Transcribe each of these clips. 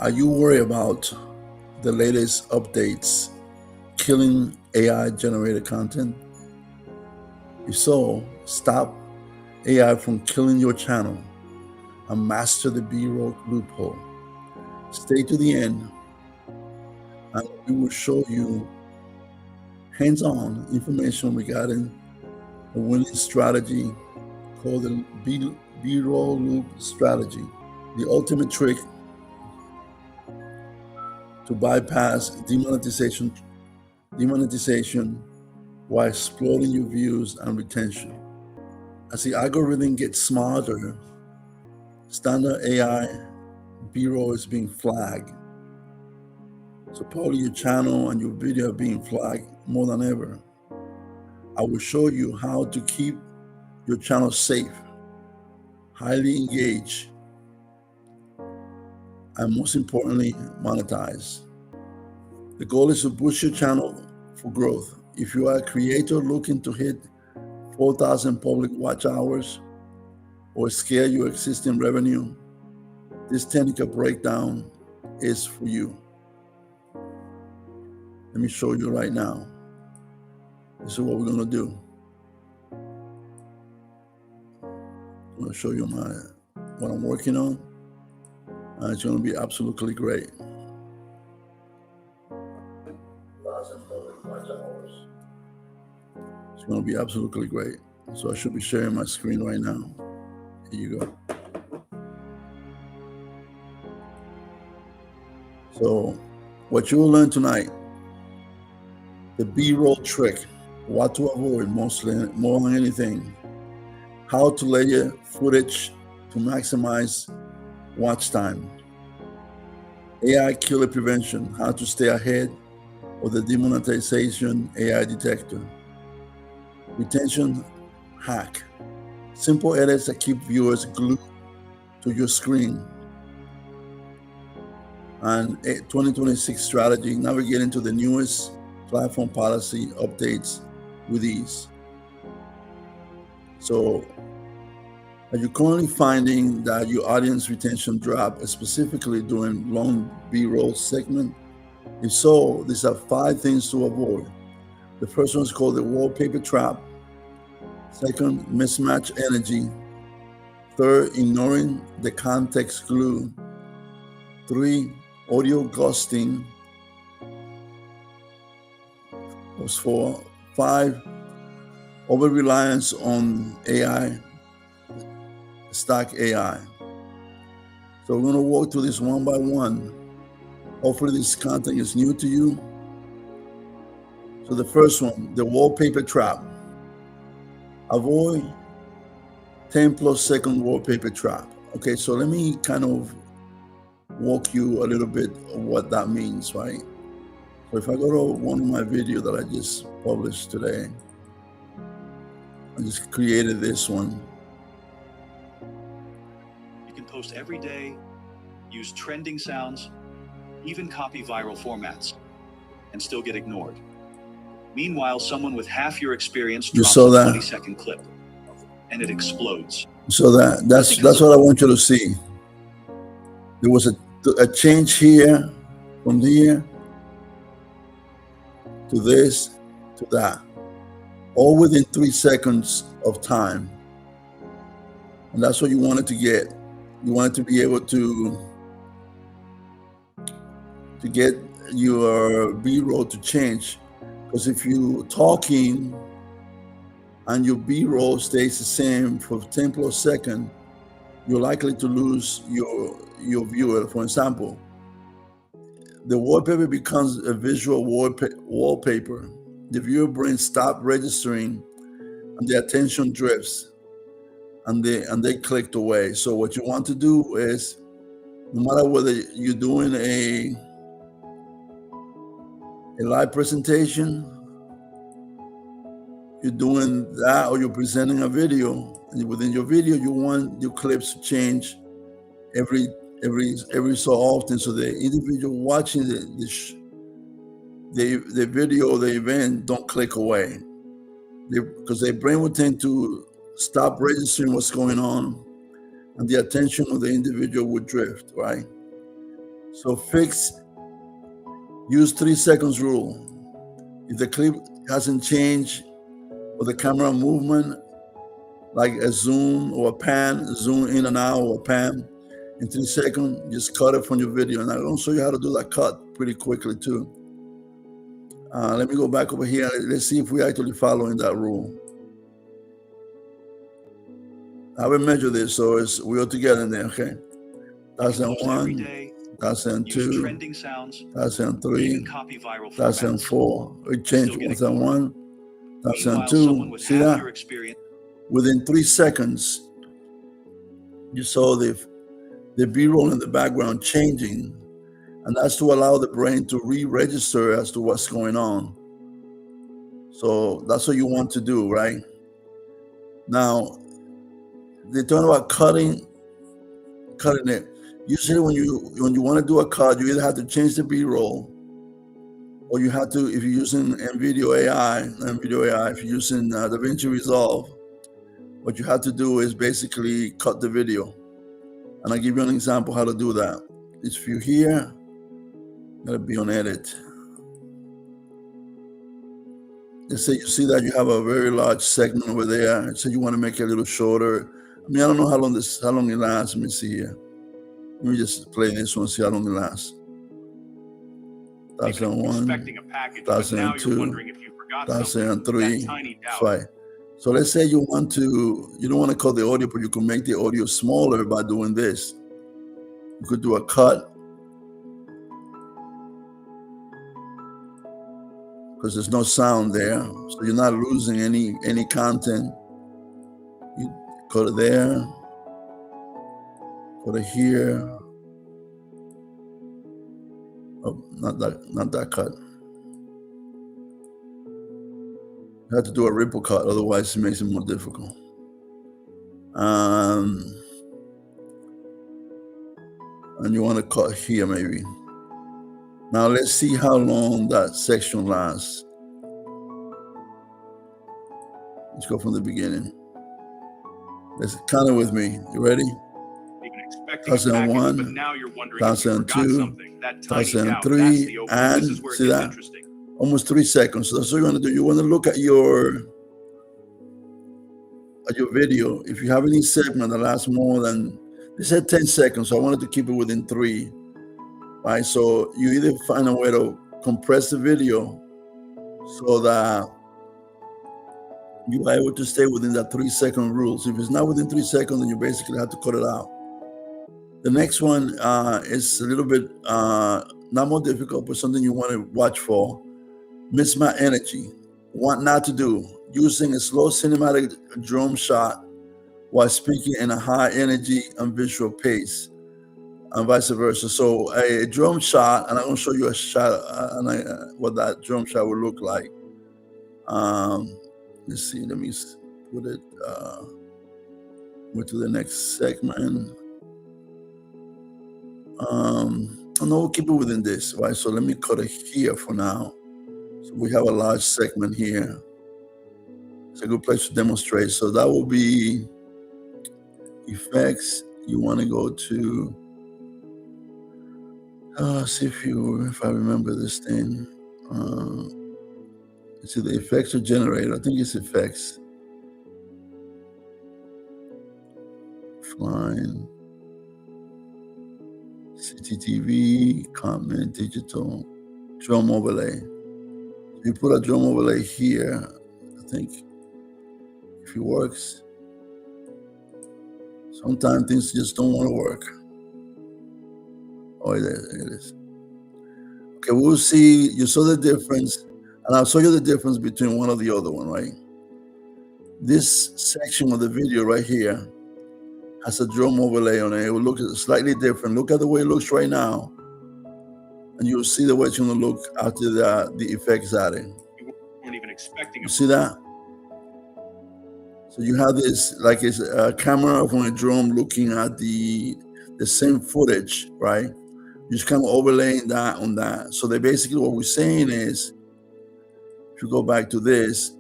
Are you worried about the latest updates killing AI generated content? If so, stop AI from killing your channel and master the B-Roll loophole. Stay to the end and we will show you hands-on information regarding a winning strategy called the B-Roll loop strategy, the ultimate trick to bypass demonetization while exploiting your views and retention. As the algorithm gets smarter, standard AI B-roll is being flagged. So probably your channel and your video are being flagged more than ever. I will show you how to keep your channel safe, highly engaged, and most importantly, monetized. The goal is to boost your channel for growth. If you are a creator looking to hit 4,000 public watch hours or scale your existing revenue, this technical breakdown is for you. Let me show you right now. This is what we're going to do. I'm going to show you what I'm working on, and it's going to be absolutely great. 4,000 public watch hours. It's going to be absolutely great. So I should be sharing my screen right now. Here you go. So what you will learn tonight, the B-roll trick, what to avoid more than anything, how to layer footage to maximize watch time, AI killer prevention, how to stay ahead of the demonetization AI detector, retention hack, simple edits that keep viewers glued to your screen, and 2026 strategy, navigating to the newest platform policy updates with ease. So are you currently finding that your audience retention drop, specifically during long B-roll segment? If so, these are 5 things to avoid. The first one is called the wallpaper trap. Second, mismatch energy. Third, ignoring the context glue. 3, audio ghosting. Was 4. 5, over-reliance on AI, stock AI. So we're going to walk through this one by one. Hopefully this content is new to you. So the first one, the wallpaper trap. Avoid 10+ second wallpaper trap. Okay, so let me kind of walk you a little bit of what that means, right? So if I go to one of my videos that I just published today, I just created this one. You can post every day, use trending sounds, even copy viral formats, and still get ignored. Meanwhile, someone with half your experience drops a 20-second clip, and it explodes. So that's what I want you to see. There was a change here, from here to this to that, all within 3 seconds of time. And that's what you wanted to get. You wanted to be able to get your B-roll to change. Because if you talking and your B-roll stays the same for 10+ seconds, you're likely to lose your viewer. For example, the wallpaper becomes a visual wallpaper. The viewer brain stops registering and the attention drifts and they clicked away. So what you want to do is, no matter whether you're doing a live presentation, you're doing that, or you're presenting a video, and within your video you want your clips to change every so often, so the individual watching the video or the event don't click away, because their brain will tend to stop registering what's going on, and the attention of the individual would drift, right? So use 3 seconds rule. If the clip hasn't changed or the camera movement, like a zoom or a pan, zoom in and out or a pan, in 3 seconds, just cut it from your video. And I'm going to show you how to do that cut pretty quickly too. Let me go back over here. Let's see if we're actually following that rule. I will measure this, so we're all together in there, okay? That's in 1, that's in 2, trending sounds, that's in 3, copy viral that's in 4. We change that's in 1, that's in Meanwhile, 2. See that? Within 3 seconds, you saw the B-roll in the background changing, and that's to allow the brain to re-register as to what's going on. So that's what you want to do, right? Now, they talk about cutting it. Usually when you want to do a cut, you either have to change the B-roll, or you have to, if you're using NVIDIA AI, if you're using DaVinci Resolve, what you have to do is basically cut the video. And I'll give you an example how to do that. If you're here, gotta be on edit. Let's say you see that you have a very large segment over there. So you want to make it a little shorter. I mean, I don't know how long it lasts. Let me see here. Let me just play this one, see how long it lasts. That's on 1, that's on 2, that's on 3, 5. So let's say you don't want to cut the audio, but you can make the audio smaller by doing this. You could do a cut, because there's no sound there, so you're not losing any content. You cut it there, cut it here. Oh, not that cut. You have to do a ripple cut, otherwise it makes it more difficult. And you want to cut here maybe. Now let's see how long that section lasts. Let's go from the beginning. Let's count it with me. You ready? That's in 1, that's in 2, that's in 3, and see that? Almost 3 seconds. So that's what you're going to do. You want to look at your video. If you have any segment that lasts more than, they said 10 seconds, so I wanted to keep it within 3. Right? So you either find a way to compress the video so that you are able to stay within that 3 second rule. So if it's not within 3 seconds, then you basically have to cut it out. The next one is a little bit not more difficult, but something you want to watch for. Mismatch energy. What not to do. Using a slow cinematic drum shot while speaking in a high energy and visual pace, and vice versa. So a drum shot, and I'm going to show you a shot, what that drum shot would look like. Let's see. Let me put it. Go to the next segment. No, we'll keep it within this, right? So let me cut it here for now. So we have a large segment here. It's a good place to demonstrate. So that will be effects. You want to go to see if I remember this thing. It's either effects or generator. I think it's effects. Fine. CCTV, comment, digital, drum overlay. You put a drum overlay here, I think, if it works. Sometimes things just don't want to work. Oh, it is. Okay, we'll see. You saw the difference, and I'll show you the difference between one or the other one, right? This section of the video right here has a drum overlay on it. It will look slightly different. Look at the way it looks right now, and you'll see the way it's going to look after the effects added. You weren't even expecting. You see that? So you have this, like it's a camera from a drone looking at the same footage, right? You just kind of overlaying that on that. So they basically, what we're saying is, if you go back to this,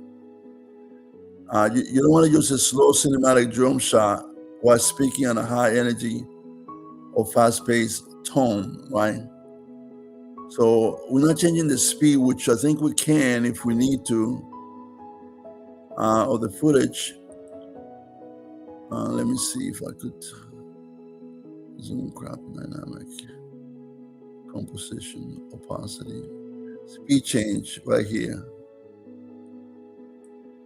you don't want to use a slow cinematic drum shot while speaking on a high energy or fast-paced tone, right? So we're not changing the speed, which I think we can if we need to, of the footage. Let me see if I could zoom, crop, dynamic, composition, opacity, speed change right here.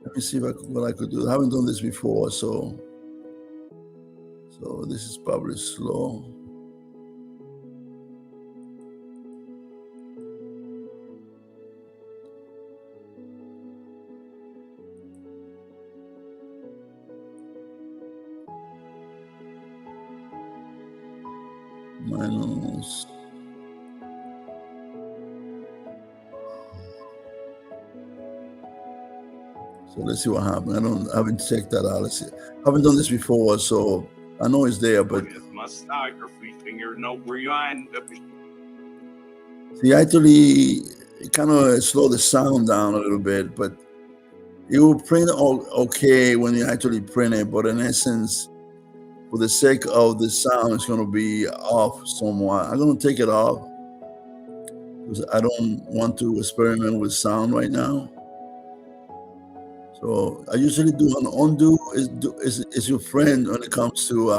Let me see what I could do. I haven't done this before, so this is probably slow. Minus. So let's see what happens. I haven't checked that out. Let's see. I haven't done this before, so I know it's there, but see, actually, it kind of slow the sound down a little bit, but it will print okay when you actually print it. But in essence, for the sake of the sound, it's going to be off somewhat. I'm going to take it off because I don't want to experiment with sound right now. So I usually do an undo is your friend when it comes to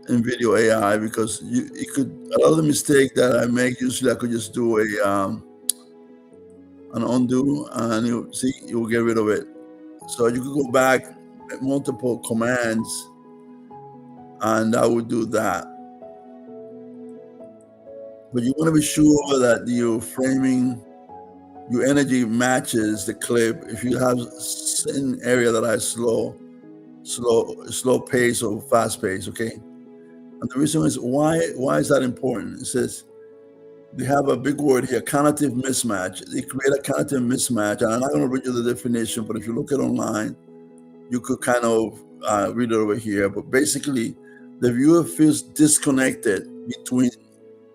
in video AI, because it could, a lot of the mistake that I make, usually I could just do an undo and you will get rid of it. So you could go back multiple commands and I would do that. But you want to be sure that your framing, your energy matches the clip. If you have an area that has slow pace or fast pace, okay? And the reason is why is that important? It says they have a big word here, cognitive mismatch. They create a cognitive mismatch, and I'm not going to read you the definition, but if you look it online, you could kind of read it over here. But basically, the viewer feels disconnected between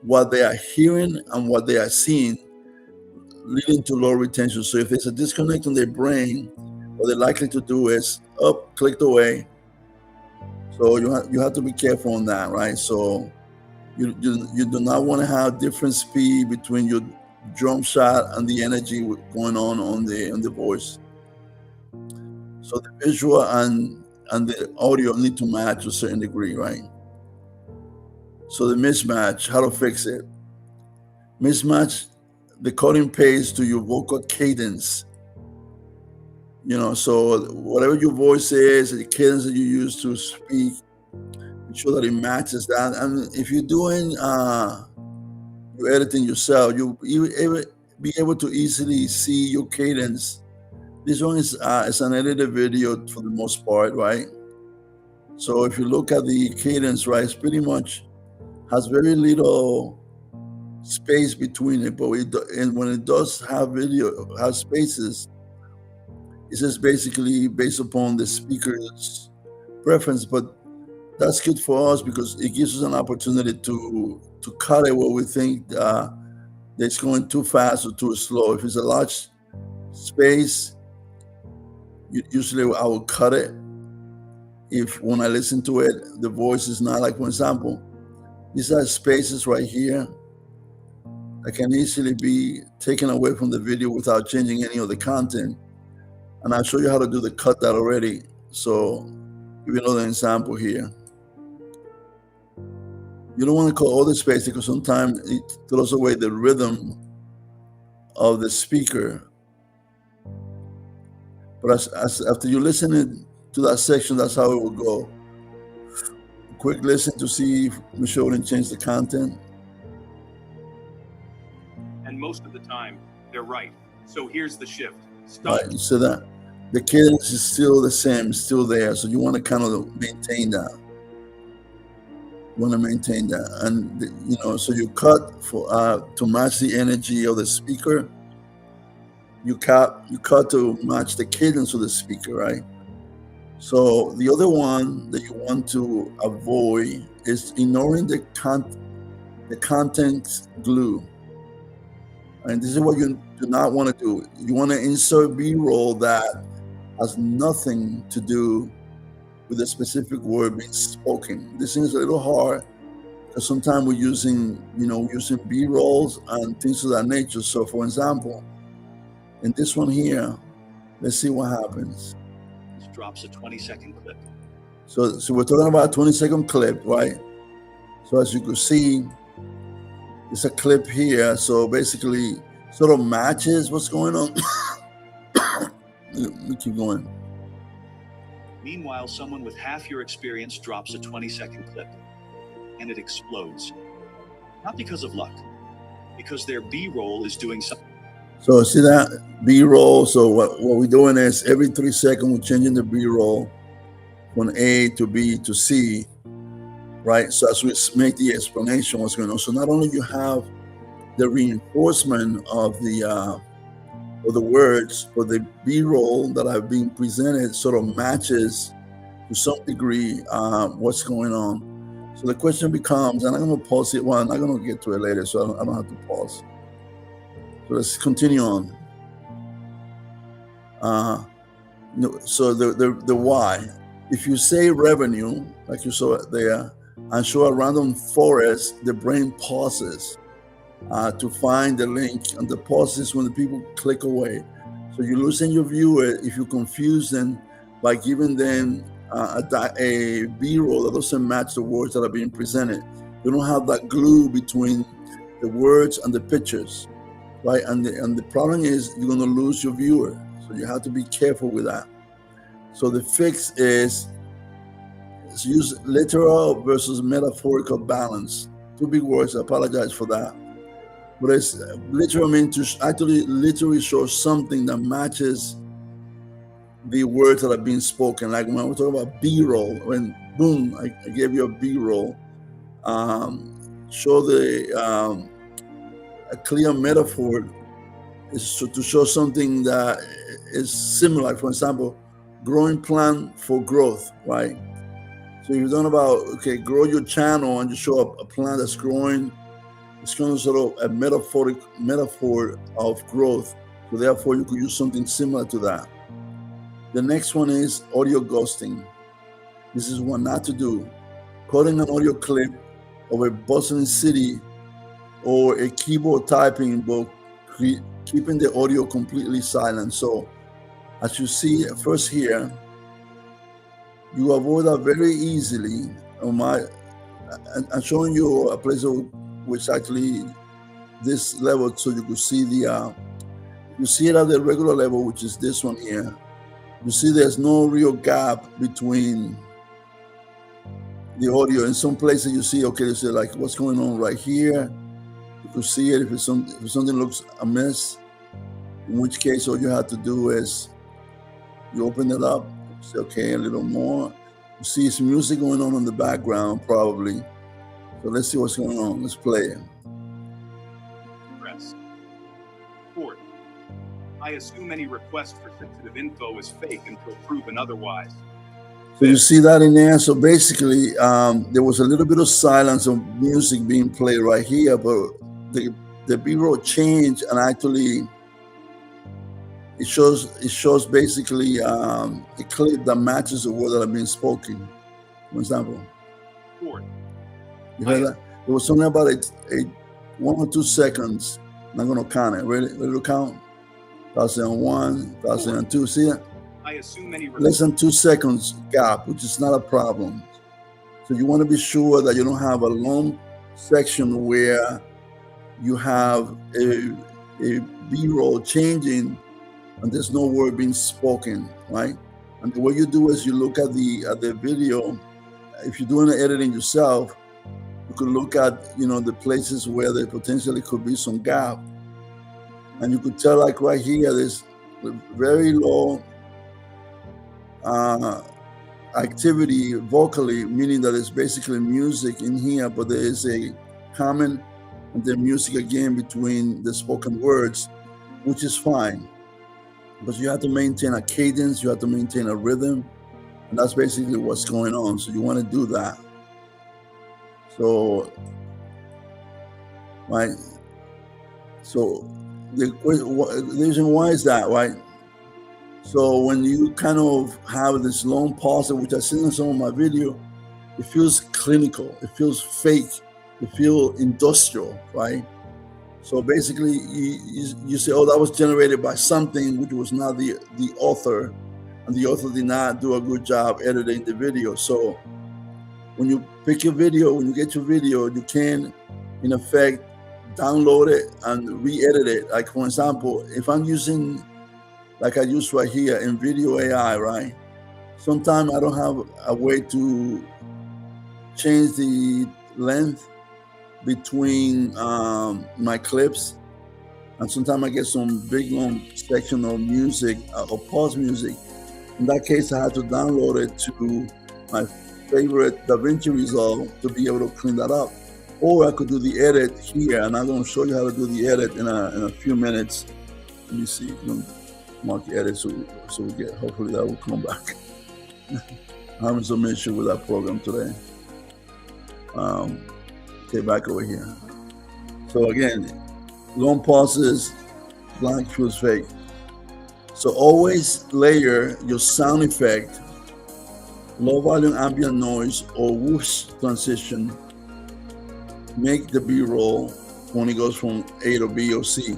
what they are hearing and what they are seeing, leading to low retention. So if there's a disconnect in their brain, what they're likely to do is clicked away. So you have to be careful on that, right? So you do not want to have different speed between your drum shot and the energy going on the voice. So the visual and the audio need to match to a certain degree, right? So the mismatch, how to fix it? Mismatch the cutting pace to your vocal cadence. So whatever your voice is, the cadence that you use to speak, make sure that it matches that. And if you're doing your editing yourself, you'll be able to easily see your cadence. This one is an edited video for the most part, right? So if you look at the cadence, right, it's pretty much has very little space between it, but when it does have spaces, it's just basically based upon the speaker's preference. But that's good for us because it gives us an opportunity to cut it where we think that it's going too fast or too slow. If it's a large space, usually I will cut it. If when I listen to it, the voice is not, like, for example, these are spaces right here that can easily be taken away from the video without changing any of the content. And I'll show you how to do the cut that already. So give you another example here. You don't want to cut all the space because sometimes it throws away the rhythm of the speaker. But after you listen to that section, that's how it will go. Quick listen to see if Michelle didn't change the content. And most of the time, they're right. So here's the shift. Right, so that the cadence is still the same, still there. So you want to kind of maintain that. And so you cut for to match the energy of the speaker. You cut to match the cadence of the speaker, right? So the other one that you want to avoid is ignoring the content glue. And this is what you do not want to do. You want to insert B-roll that has nothing to do with a specific word being spoken. This thing is a little hard because sometimes we're using B-rolls and things of that nature. So for example, in this one here, let's see what happens. This drops a 20-second clip. So we're talking about a 20-second clip, right? So as you can see, it's a clip here. So basically, sort of matches what's going on. Let me keep going. Meanwhile, someone with half your experience drops a 20-second clip, and it explodes. Not because of luck, because their B-roll is doing something. So see that B-roll? So what we're doing is every 3 seconds we're changing the B-roll from A to B to C, right? So as we make the explanation what's going on. So not only you have the reinforcement of the words, but the B-roll that have been presented sort of matches to some degree what's going on. So the question becomes, and I'm going to pause it. Well, I'm not going to get to it later, so I don't have to pause. So let's continue on. So the why. If you say revenue, like you saw it there, and show a random forest, the brain pauses to find the link, and the pause is when the people click away. So you're losing your viewer if you confuse them by giving them a B-roll that doesn't match the words that are being presented. You don't have that glue between the words and the pictures, right? And the problem is you're going to lose your viewer. So you have to be careful with that. So the fix is use literal versus metaphorical balance. Two big words. I apologize for that. But it's literal means to actually literally show something that matches the words that are being spoken. Like when we talk about B-roll, when boom, I gave you a B-roll, show a clear metaphor is to show something that is similar. For example, growing plan for growth, right? So you're talking about, okay, grow your channel and you show a plan that's growing. It's kind of sort of a metaphor of growth. So therefore you could use something similar to that. The next one is audio ghosting. This is one not to do. Cutting an audio clip of a bustling city or a keyboard typing, but keeping the audio completely silent. So as you see first here, you avoid that very easily. I'm showing you a place which actually this level, so you could see you see it at the regular level, which is this one here. You see there's no real gap between the audio. In some places you see, okay, you see like what's going on right here. You could see it if something looks amiss, in which case all you have to do is you open it up, say, okay, a little more. You see some music going on in the background, probably. So let's see what's going on. Let's play it. Press. Fourth, I assume any request for sensitive info is fake until proven otherwise. So you see that in there. So basically, there was a little bit of silence of music being played right here, but the B-roll changed, and actually it shows basically a clip that matches the word that are being spoken. For example, you heard that? There was something about it, 1 or 2 seconds. I'm not going to count it. Ready to count? 1,001, 1,002. See it? I assume any less than 2 seconds gap, which is not a problem. So you want to be sure that you don't have a long section where you have a B-roll changing and there's no word being spoken, right? And the way you do is you look at the video. If you're doing the editing yourself, you could look at the places where there potentially could be some gap, and you could tell, like right here, there's very low activity vocally, meaning that it's basically music in here, but there is a comment and then music again between the spoken words, which is fine. But you have to maintain a cadence, you have to maintain a rhythm, and that's basically what's going on. So you want to do that. So, right. So the reason why is that, right? So when you kind of have this long pause, which I see in some of my video, it feels clinical, it feels fake, it feels industrial, right? So basically you say, oh, that was generated by something which was not the author, and the author did not do a good job editing the video. So when you pick your video, when you get your video, you can, in effect, download it and re-edit it. Like, for example, if I'm using, like I use right here in Video AI, right? Sometimes I don't have a way to change the length between my clips, and sometimes I get some big long section of music or pause music. In that case, I have to download it to my favorite DaVinci Resolve to be able to clean that up. Or I could do the edit here, and I'm going to show you how to do the edit in a few minutes. Let me see. Mark the edit so we get, hopefully that will come back. I'm having some issue with that program today. Okay, back over here. So again, long pauses, blank feels fake. So always layer your sound effect, low volume ambient noise or whoosh transition. Make the B-roll when it goes from A to B or C.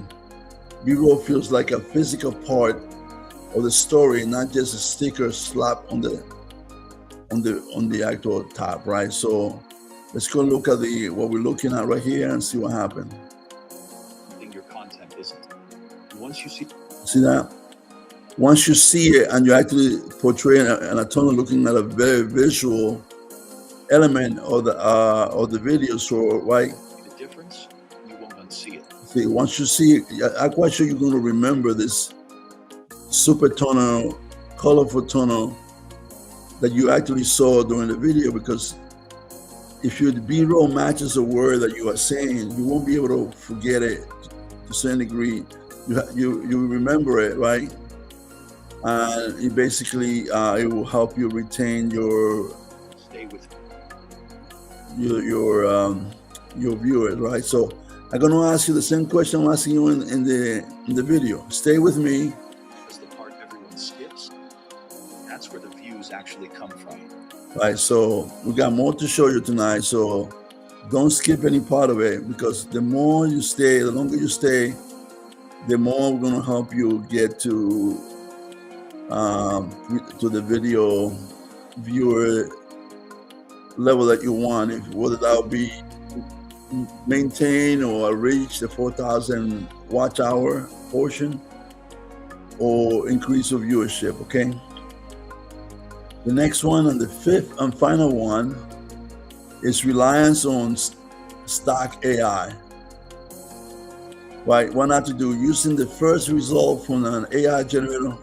B-roll feels like a physical part of the story, not just a sticker slap on the actual top, right? So let's go look at what we're looking at right here and see what happened. Your content isn't. Once you see that? Once you see it and you're actually portraying an attorney looking at a very visual element of the video, so right? The difference, you won't unsee it. See, once you see it, I'm quite sure you're going to remember this super tonal, colorful tonal that you actually saw during the video, because if your B-roll matches a word that you are saying, you won't be able to forget it to a certain degree. You remember it, right? And it basically it will help you retain your viewers, right? So I'm going to ask you the same question I'm asking you in the video. Stay with me. That's the part everyone skips. That's where the views actually come from. Right, so we got more to show you tonight, so don't skip any part of it, because the more you stay, the longer you stay, the more we're going to help you get to the video viewer level that you want, whether that will be maintain or reach the 4,000 watch hour portion or increase your viewership. Okay, the next one, and the fifth and final one, is reliance on stock AI. Right, what not to do, using the first result from an AI generator,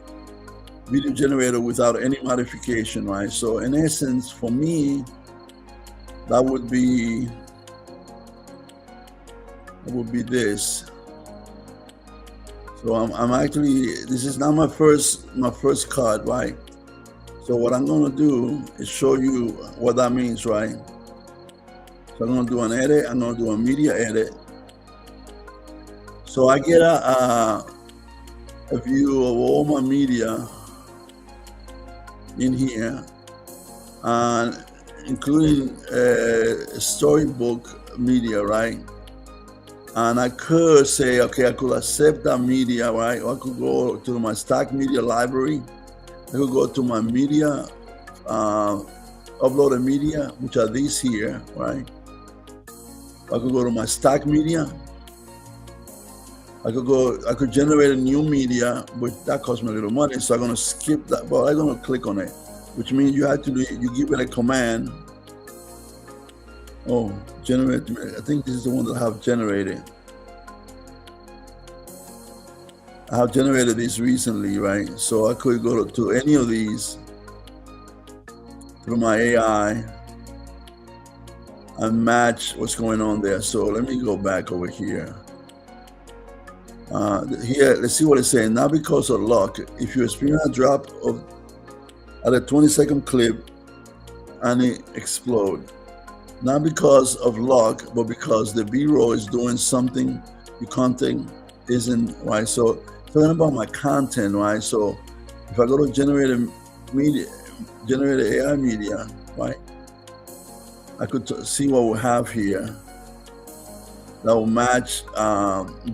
video generator, without any modification, right? So in essence, for me, that would be this. So I'm actually, this is not my first cut, right? So what I'm going to do is show you what that means, right? So I'm going to do an edit. I'm going to do a media edit. So I get a view of all my media in here, and including storybook media, right? And I could say, okay, I could accept that media, right? Or I could go to my stock media library. I could go to my media, uploaded media, which are these here, right? I could go to my stock media. I could generate a new media, but that costs me a little money, so I'm gonna skip that, but I'm gonna click on it, which means you give it a command. Oh, generate, I think this is the one that I have generated. I have generated these recently, right? So I could go to any of these through my AI and match what's going on there. So let me go back over here. Here, let's see what it's saying. Not because of luck. If you experience a drop at a 20-second clip and it explode, not because of luck, but because the B-roll is doing something your content isn't, right? So talking about my content, right? So if I go to generated AI media, right? I could see what we have here that will match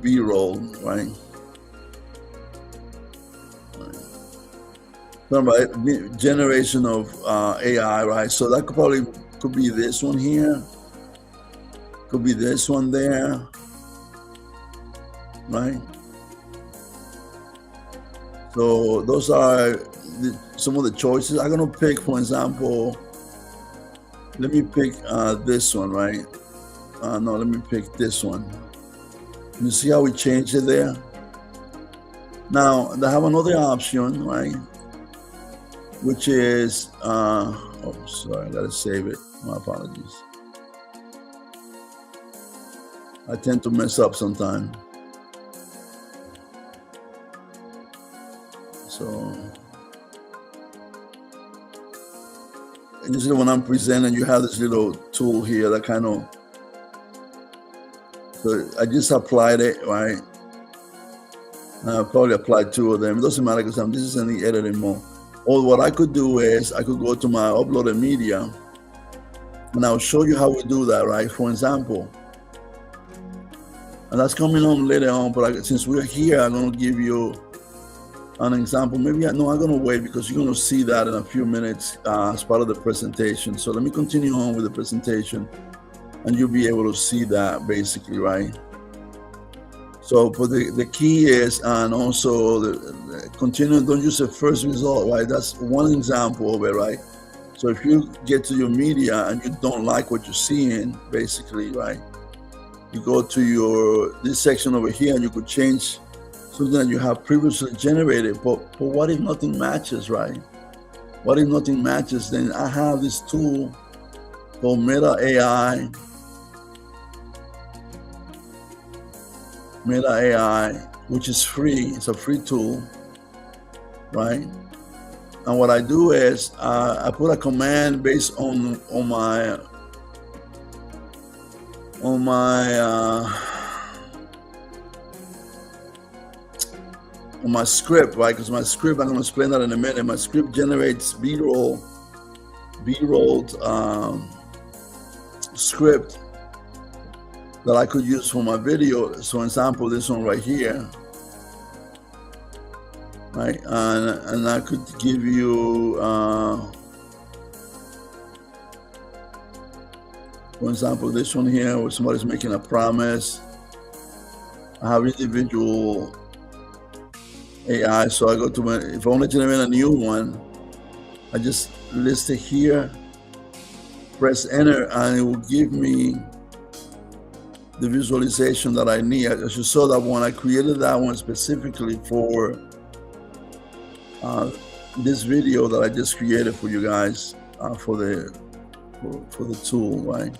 B-roll, right? Remember, generation of AI, right? So that could be this one here, could be this one there, right? So those are some of the choices. I'm gonna pick, for example, let me pick this one, right? No, let me pick this one. You see how we changed it there? Now, they have another option, right? Which is, oh, sorry, I gotta save it. My apologies. I tend to mess up sometimes. So, usually when I'm presenting, you have this little tool here that kind of, so I just applied it, right? I probably applied 2 of them. It doesn't matter because this is in the editing mode. Or what I could do is I could go to my uploaded media and I'll show you how we do that, right? For example, and that's coming on later on, but since we're here, I'm going to give you an example. Maybe I'm going to wait because you're going to see that in a few minutes as part of the presentation. So let me continue on with the presentation and you'll be able to see that basically, right? So for the key is, and also continue, don't use the first result, right? That's one example of it, right? So if you get to your media and you don't like what you're seeing, basically, right? You go to this section over here and you could change something that you have previously generated, but what if nothing matches, right? What if nothing matches? Then I have this tool called Meta AI, which is free. It's a free tool, right? And what I do is I put a command based on my script, right? Because my script, I'm going to explain that in a minute. My script generates B-roll script that I could use for my video. So, for example, this one right here, right? And I could give you, for example, this one here where somebody's making a promise. I have individual AI, so I go to if I want to generate a new one, I just list it here, press enter, and it will give me the visualization that I need. As you saw that one, I created that one specifically for this video that I just created for you guys for the tool, right?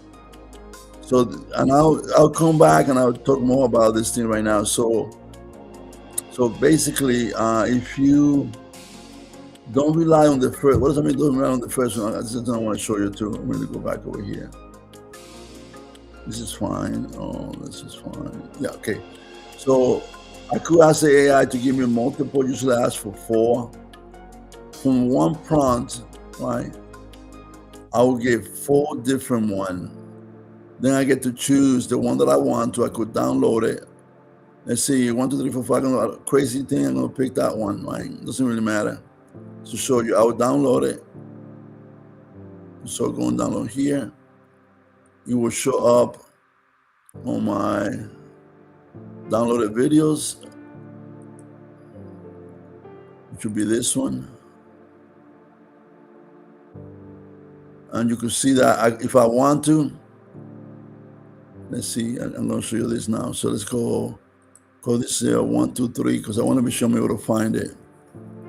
So, and I'll come back and I'll talk more about this thing right now. So basically, if you don't rely on the first, what does that mean? Don't rely on the first one. This is what I want to show you too. I'm going to go back over here. This is fine. Oh, this is fine. Yeah, okay. So I could ask the AI to give me multiple. Usually I ask for 4. From one prompt, right? I will get 4 different ones. Then I get to choose the one that I want to. I could download it. Let's see, 1, 2, 3, 4, 5. I'm gonna crazy thing. I'm gonna pick that one. Right? Doesn't really matter. To show you, I will download it. So go and download here. It will show up on my downloaded videos, which will be this one. And you can see that if I want to, let's see, I'm going to show you this now. So let's go this 1, 2, 3, because I want to be sure I'm able to find it.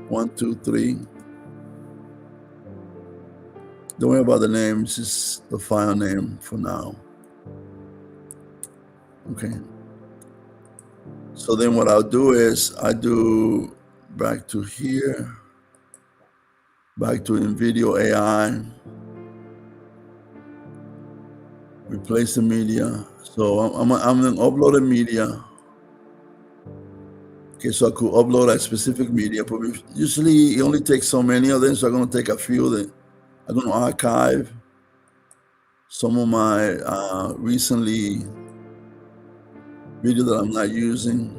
1, 2, 3. Don't worry about the name. This is the file name for now. Okay. So then what I'll do is I do back to here, back to InVideo AI, replace the media. So I'm in uploaded media. Okay, so I could upload a specific media, but usually it only takes so many of them, so I'm going to take a few that I'm going to archive some of my recently video that I'm not using.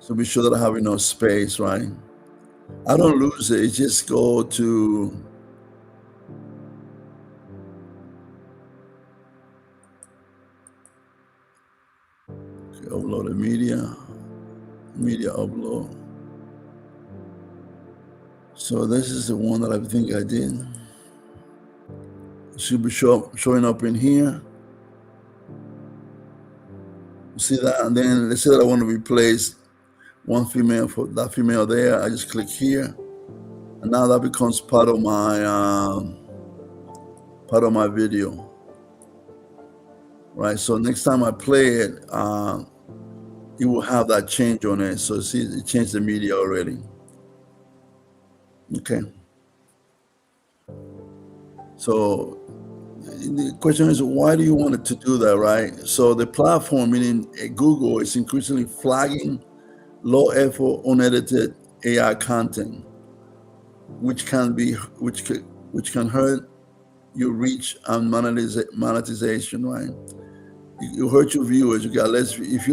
So be sure that I have enough space, right? I don't lose it. It just go to upload a media upload. So this is the one that I think I did. It should be showing up in here. See that? And then let's say that I want to replace one female for that female there. I just click here, and now that becomes part of my video. Right. So next time I play it, it will have that change on it. So see, it changed the media already. Okay. So the question is, why do you want it to do that, right? So the platform, meaning Google, is increasingly flagging low effort, unedited AI content, which can hurt your reach and monetization, right? You hurt your viewers. You got less. If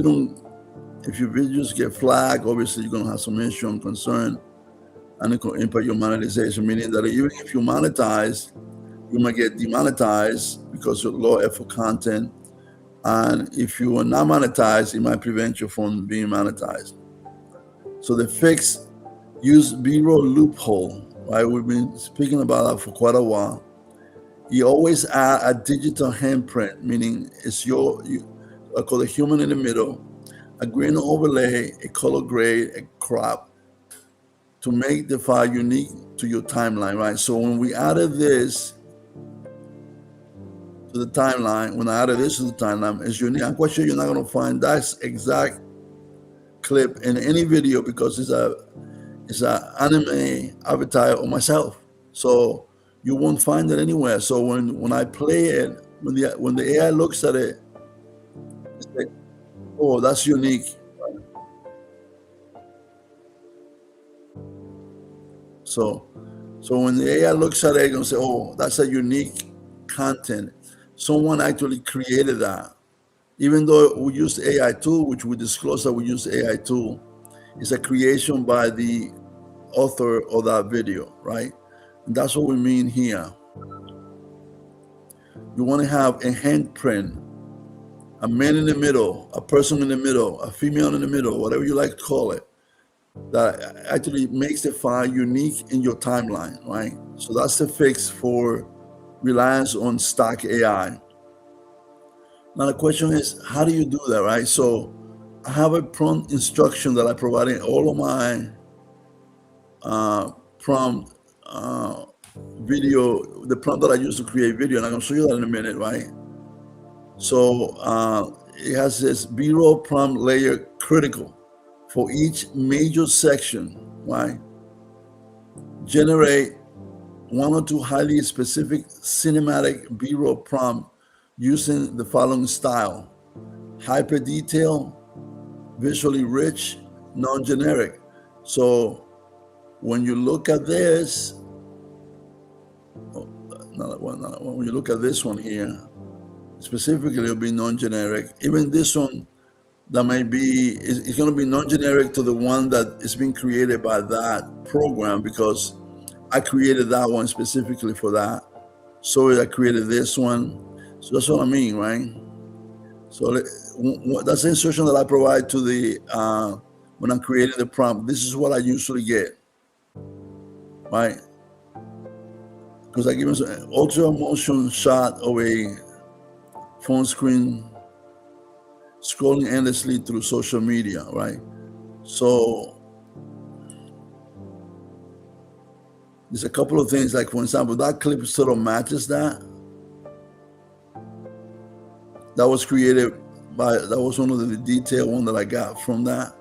your videos get flagged, obviously you're gonna have some issue and concern, and it can impact your monetization. Meaning that even if you monetize, you might get demonetized because of low effort content, and if you are not monetized, it might prevent you from being monetized. So the fix: use B-Roll Loophole. Right, we've been speaking about that for quite a while. You always add a digital handprint, meaning it's I call it human in the middle, a green overlay, a color grade, a crop, to make the file unique to your timeline, right? So when we added this to the timeline, it's unique. I'm quite sure you're not going to find that exact clip in any video because it's an anime avatar of myself. So you won't find it anywhere. So when I play it, when the AI looks at it, it's like, oh, that's unique. So when the AI looks at it, it's gonna say, oh, that's a unique content. Someone actually created that. Even though we use the AI tool, which we disclose that we use the AI tool, it's a creation by the author of that video, right? And that's what we mean here. You want to have a handprint, a man in the middle, a person in the middle, a female in the middle, whatever you like to call it, that actually makes the file unique in your timeline, right? So that's the fix for reliance on stock AI. Now the question is, how do you do that, right? So I have a prompt instruction that I provide in all of my prompt video, the prompt that I use to create video, and I'm going to show you that in a minute, right? So it has this B-Roll prompt layer critical for each major section, right? Generate one or two highly specific cinematic B-Roll prompt using the following style: hyper detail, visually rich, non-generic. So when you look at this, when you look at this one here, specifically it'll be non-generic. Even this one, that might be, it's going to be non-generic to the one that is being created by that program, because I created that one specifically for that. So I created this one. So that's what I mean, right? So that's the instruction that I provide to the when I'm creating the prompt. This is what I usually get, right? Because I give them an ultra motion shot of a phone screen scrolling endlessly through social media, right? So there's a couple of things, like for example, that clip sort of matches that. That was created that was one of the detailed one that I got from that.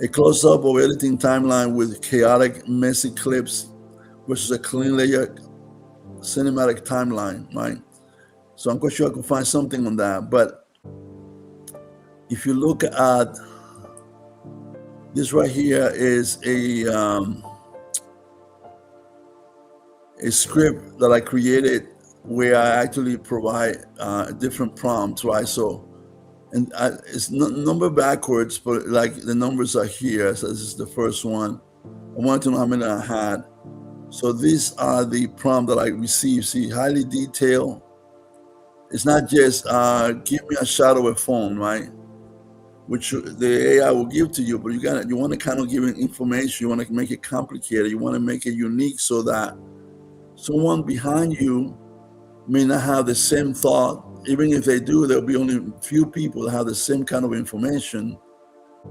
A close-up of editing timeline with chaotic, messy clips versus a clean layer cinematic timeline, right? So I'm quite sure I can find something on that. But if you look at This right here is a script that I created where I actually provide different prompts, right? So, and it's number backwards, but like the numbers are here. So this is the first one. I wanted to know how many I had. So these are the prompt that I received. See, highly detailed. It's not just give me a shot of a phone, right? Which the AI will give to you, but you want to kind of give it information. You want to make it complicated. You want to make it unique so that someone behind you may not have the same thought. Even if they do, there'll be only a few people that have the same kind of information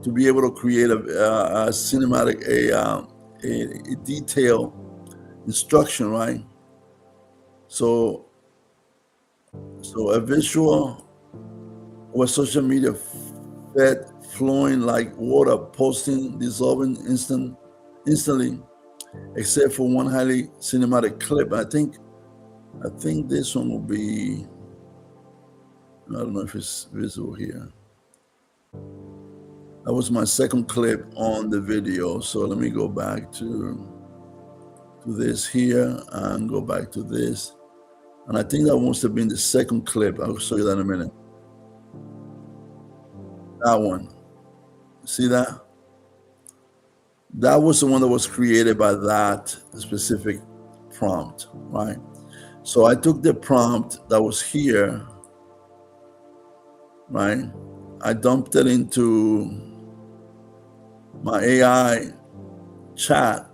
to be able to create a cinematic, a detailed instruction, right? So a visual or social media fed, flowing like water, posting, dissolving instantly, except for one highly cinematic clip. I think this one will be, I don't know if it's visible here. That was my second clip on the video. So let me go back to this here and go back to this. And I think that must have been the second clip. I'll show you that in a minute. That one. See that? That was the one that was created by that specific prompt, right? So I took the prompt that was here, right? I dumped it into my AI chat.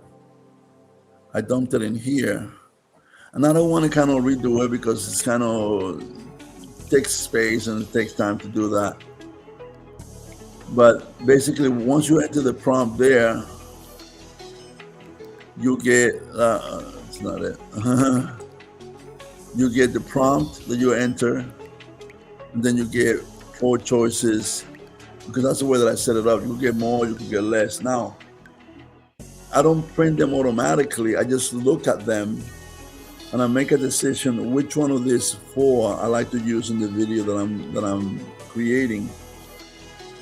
I dumped it in here. And I don't want to kind of redo it because it's kind of takes space and it takes time to do that. But basically, once you enter the prompt there, you get, it's not it. You get the prompt that you enter, and then you get 4 choices, because that's the way that I set it up. You can get more, you can get less. Now, I don't print them automatically. I just look at them and I make a decision which one of these 4 I like to use in the video that I'm creating.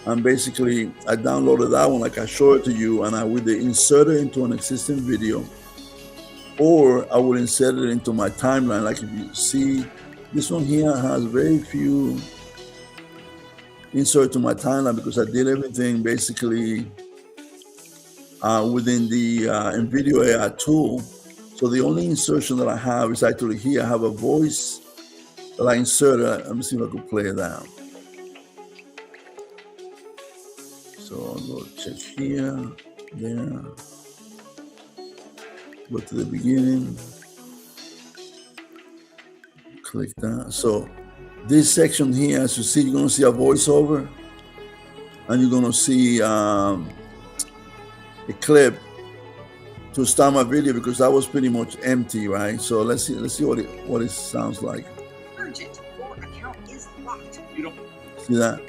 And basically, I downloaded that one like I showed it to you, and I would insert it into an existing video, or I would insert it into my timeline. Like if you see, this one here has very few insert to my timeline because I did everything basically within the NVIDIA AI tool. So the only insertion that I have is actually here. I have a voice that I inserted. Let me see if I can play that. So I'll go check here, there, go to the beginning, click that. So this section here, as you see, you're going to see a voiceover, and you're going to see a clip to start my video because that was pretty much empty, right? So let's see what it sounds like. Urgent, your account is locked. You don't. See that?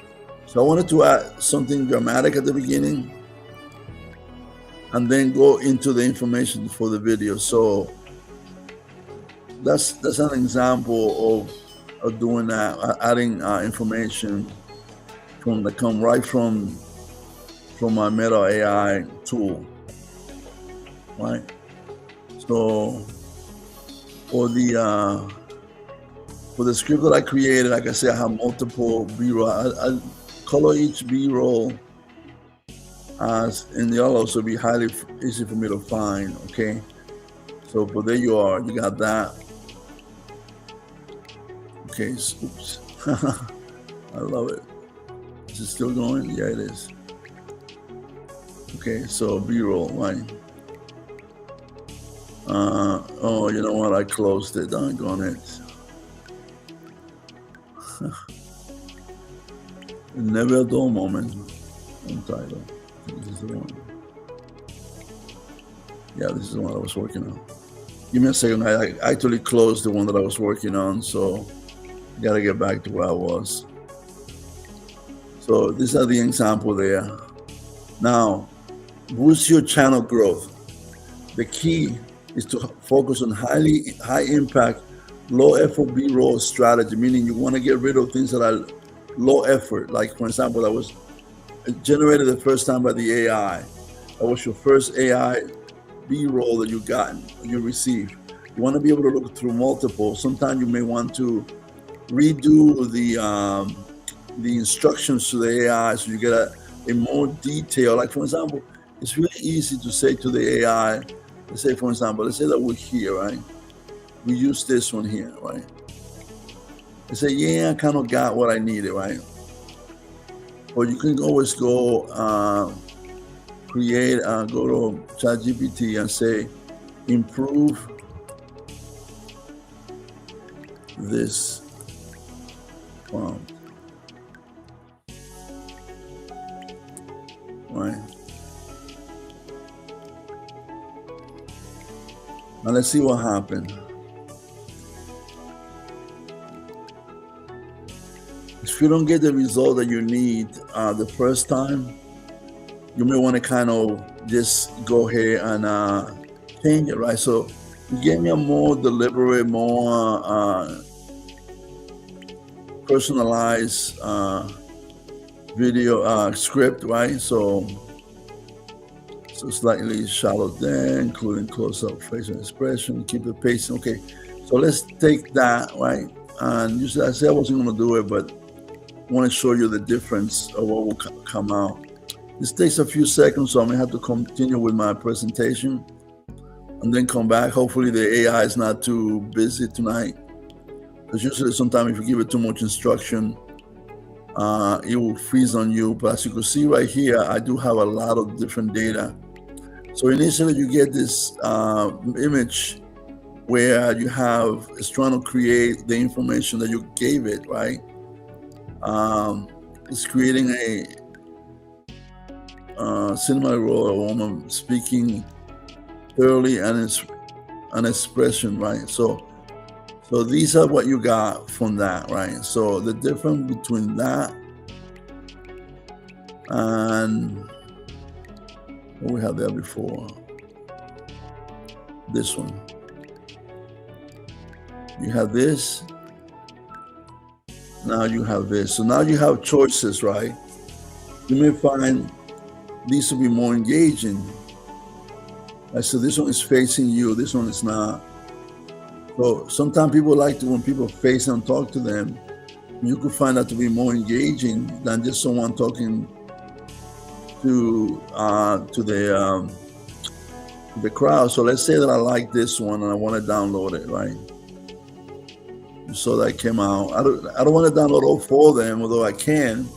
So I wanted to add something dramatic at the beginning and then go into the information for the video. So that's an example of doing that, adding information that come right from my Meta AI tool, right? So for the script that I created, like I said, I have multiple B-roll. I color each B-roll as, and they'll also be highly easy for me to find, okay? So, but there you are, you got that. Okay, oops. I love it. Is it still going? Yeah, it is. Okay, so B-roll, right? Oh, you know what? I closed it. Doggone it. Never a dull moment. Title. This is the one. Yeah, this is the one I was working on. Give me a second. I actually closed the one that I was working on, so I gotta get back to where I was. So these are the example there. Now, boost your channel growth. The key is to focus on high impact, low effort B-roll strategy, meaning you want to get rid of things that are low effort. Like for example, generated the first time by the AI. That was your first AI B-roll that you received. You want to be able to look through multiple. Sometimes you may want to redo the instructions to the AI so you get a more detail. Like, for example, it's really easy to say to the AI, let's say, for example, let's say that we're here, right? We use this one here, right? They say, yeah, I kind of got what I needed, right? Or you can always go go to ChatGPT and say, improve this prompt, right? Now let's see what happened. If you don't get the result that you need the first time, you may want to kind of just go ahead and change it, right? So you gave me a more deliberate, more personalized video script, right? So slightly shallow there, including close-up facial expression, keep the pacing. Okay, so let's take that, right? And usually I said I wasn't going to do it, but I want to show you the difference of what will come out. This takes a few seconds, so I'm going to have to continue with my presentation and then come back. Hopefully the AI is not too busy tonight, because usually sometimes if you give it too much instruction, it will freeze on you. But as you can see right here, I do have a lot of different data. So initially you get this image where it's trying to create the information that you gave it, right? It's creating a cinematic role, a woman speaking thoroughly and an expression, right? So these are what you got from that, right? So the difference between that and what we had there before, this one. You have this, now you have this. So now you have choices, right? You may find these to be more engaging. Right? So this one is facing you, this one is not. So sometimes people like to, when people face and talk to them, you could find that to be more engaging than just someone talking to the crowd. So let's say that I like this one and I want to download it, right? So that came out. I don't want to download all four of them, although I can,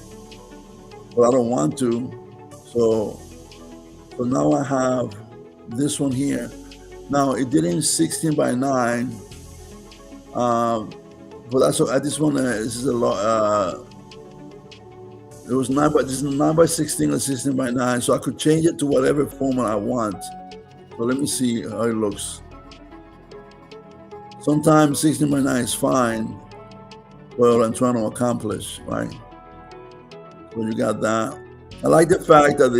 but I don't want to. So now I have this one here. Now it didn't 16 by 9, but that's what I just want to. This is a lot. It was 9 by, this is 9 by 16 or 16 by 9, so I could change it to whatever format I want. So let me see how it looks. Sometimes 16 by 9 is fine for what I'm trying to accomplish, right? So you got that. I like the fact that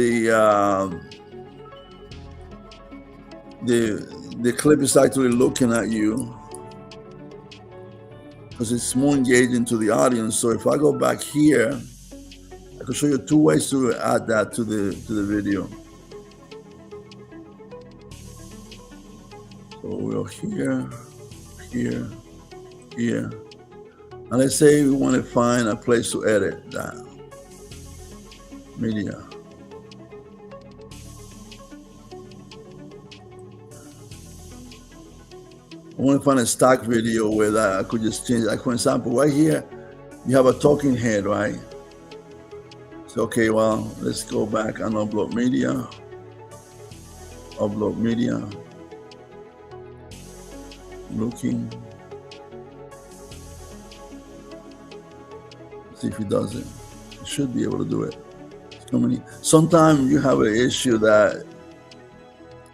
the clip is actually looking at you, because it's more engaging to the audience. So if I go back here, I can show you 2 ways to add that to the video. So we're here. Here, and let's say we want to find a place to edit that media. I want to find a stock video where that I could just change. Like for example, right here, you have a talking head, right? So okay, well, let's go back and upload media. Upload media. Looking, see if he does it. He should be able to do it. Sometimes you have an issue that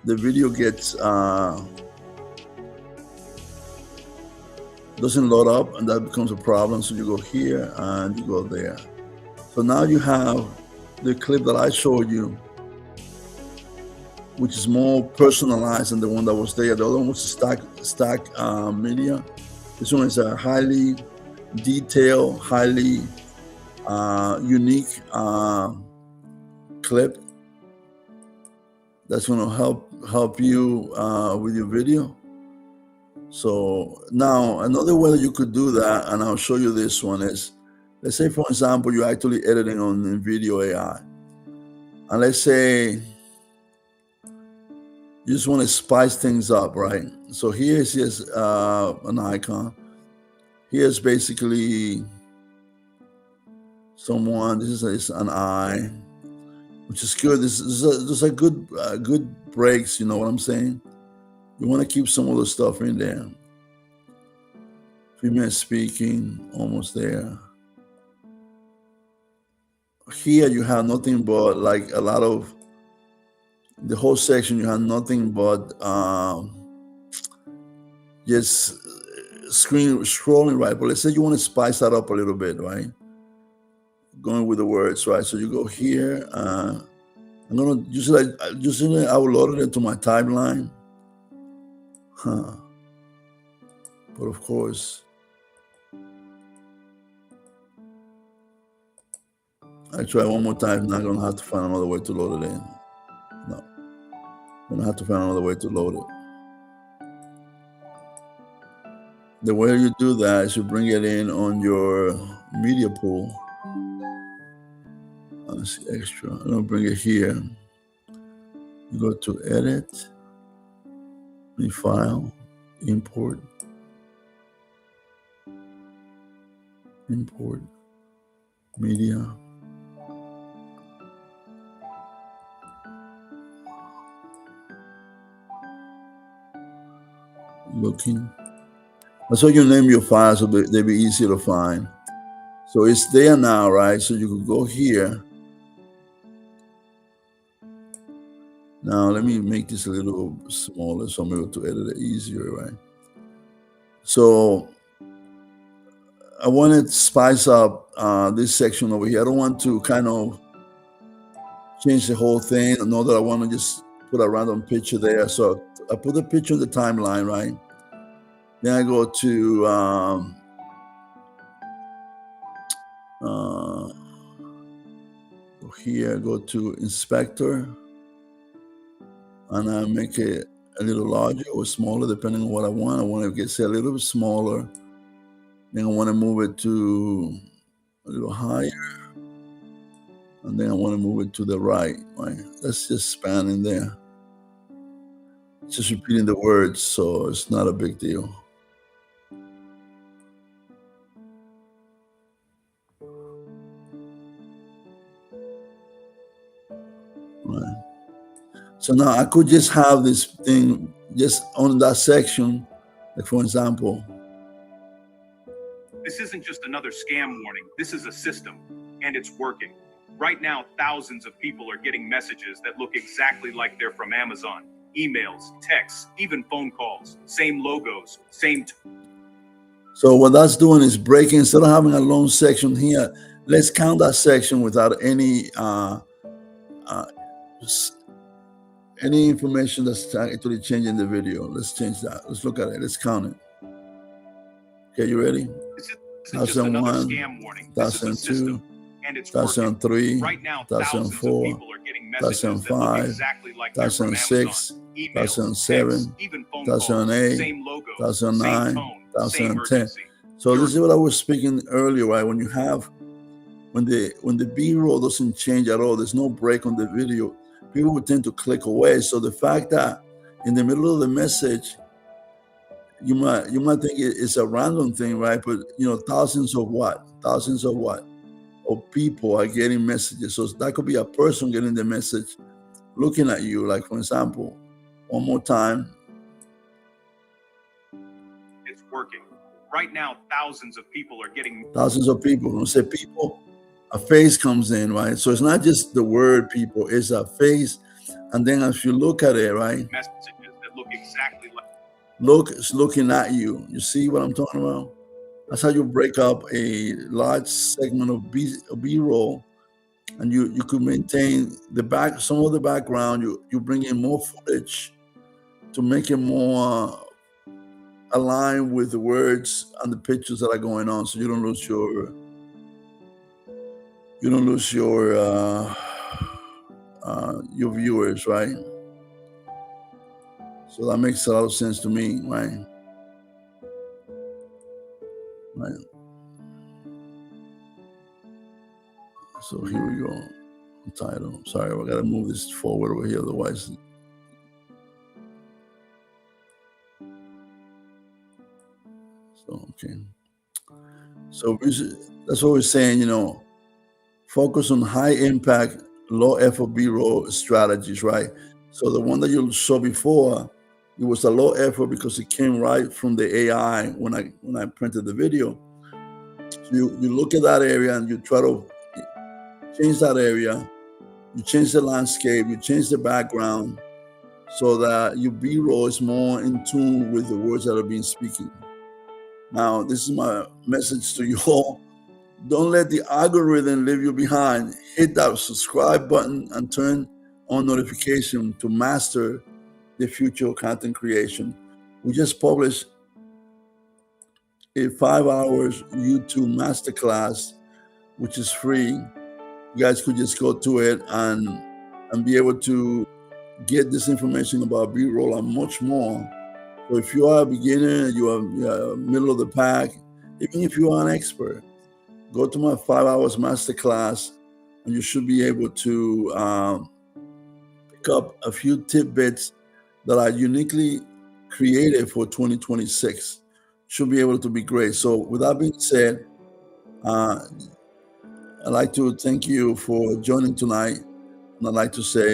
the video gets doesn't load up, and that becomes a problem. So you go here and you go there. So now you have the clip that I showed you, which is more personalized than the one that was there. The other one was stock media. This one is a highly detailed, highly unique clip. That's going to help you with your video. So now another way that you could do that, and I'll show you this one, is, let's say, for example, you're actually editing on video AI. And let's say you just want to spice things up, right? So here's just an icon. Here's basically someone. This is an eye, which is good. This is a good breaks. You know what I'm saying? You want to keep some of the stuff in there. Female speaking, almost there. Here you have nothing but, like, a lot of the whole section. You have nothing but just scrolling, right? But let's say you want to spice that up a little bit, right? Going with the words, right? So you go here. I'm gonna usually I will load it into my timeline. But of course, I try one more time. Now I'm gonna have to find another way to load it in. No, I'm gonna have to find another way to load it. The way you do that is you bring it in on your media pool. Let's see, extra. I'm gonna bring it here. You go to edit, new file, import, media. Looking. That's how you name your files, so they'll be easy to find. So it's there now, right? So you can go here. Now let me make this a little smaller so I'm able to edit it easier, right? So I want to spice up this section over here. I don't want to kind of change the whole thing. I know that I want to just put a random picture there. So I put the picture in the timeline, right? Then I go to here, go to inspector, and I make it a little larger or smaller depending on what I want. I want to get a little bit smaller. Then I want to move it to a little higher, and then I want to move it to the right. That's just spanning there. Just repeating the words, so it's not a big deal. Right. So now I could just have this thing just on that section, like for example. This isn't just another scam warning. This is a system, and it's working. Right now, thousands of people are getting messages that look exactly like they're from Amazon. Emails, texts, even phone calls. Same logos, same... So what that's doing is breaking. Instead of having a long section here, let's count that section without any information that's actually changing the video. Let's change that. Let's look at it. Let's count it. Okay, you ready? This isn't just another scam warning. This is a system, and it's working. 2003, right now, thousands of people are getting messages that look exactly like they're from 2006, Amazon. Emails, 2007, texts, even phone calls, 2008, same logos, 2009, same tone, same 2010. urgency. So this is what I was speaking earlier, right? When you have, when the B-roll doesn't change at all, there's no break on the video, people would tend to click away. So the fact that in the middle of the message, you might think it's a random thing, right? But thousands of people are getting messages. So that could be a person getting the message, looking at you. Like for example, one more time. It's working. Right now, thousands of people are getting... Thousands of people. When I say people, a face comes in, right? So it's not just the word people, it's a face. And then if you look at it, right? Messages that look exactly like... It's looking at you. You see what I'm talking about? That's how you break up a large segment of B-roll, and you could maintain some of the background. You bring in more footage to make it more aligned with the words and the pictures that are going on, so you don't lose your your viewers, right? So that makes a lot of sense to me, right? Right. So here we go. Title. Sorry, I gotta move this forward over here, otherwise. So okay. So that's what we're saying. Focus on high impact, low effort B-roll strategies, right? So the one that you saw before, it was a low effort because it came right from the AI when I printed the video. So you look at that area and you try to change that area. You change the landscape, you change the background, so that your B-roll is more in tune with the words that are being spoken. Now, this is my message to you all. Don't let the algorithm leave you behind. Hit that subscribe button and turn on notification to master the future content creation. We just published a 5 hours YouTube masterclass, which is free. You guys could just go to it and be able to get this information about B-roll and much more. So if you are a beginner, you are middle of the pack, even if you are an expert, go to my 5 hours masterclass and you should be able to pick up a few tidbits that are uniquely created for 2026. Should be able to be great. So with that being said, I'd like to thank you for joining tonight. And I'd like to say,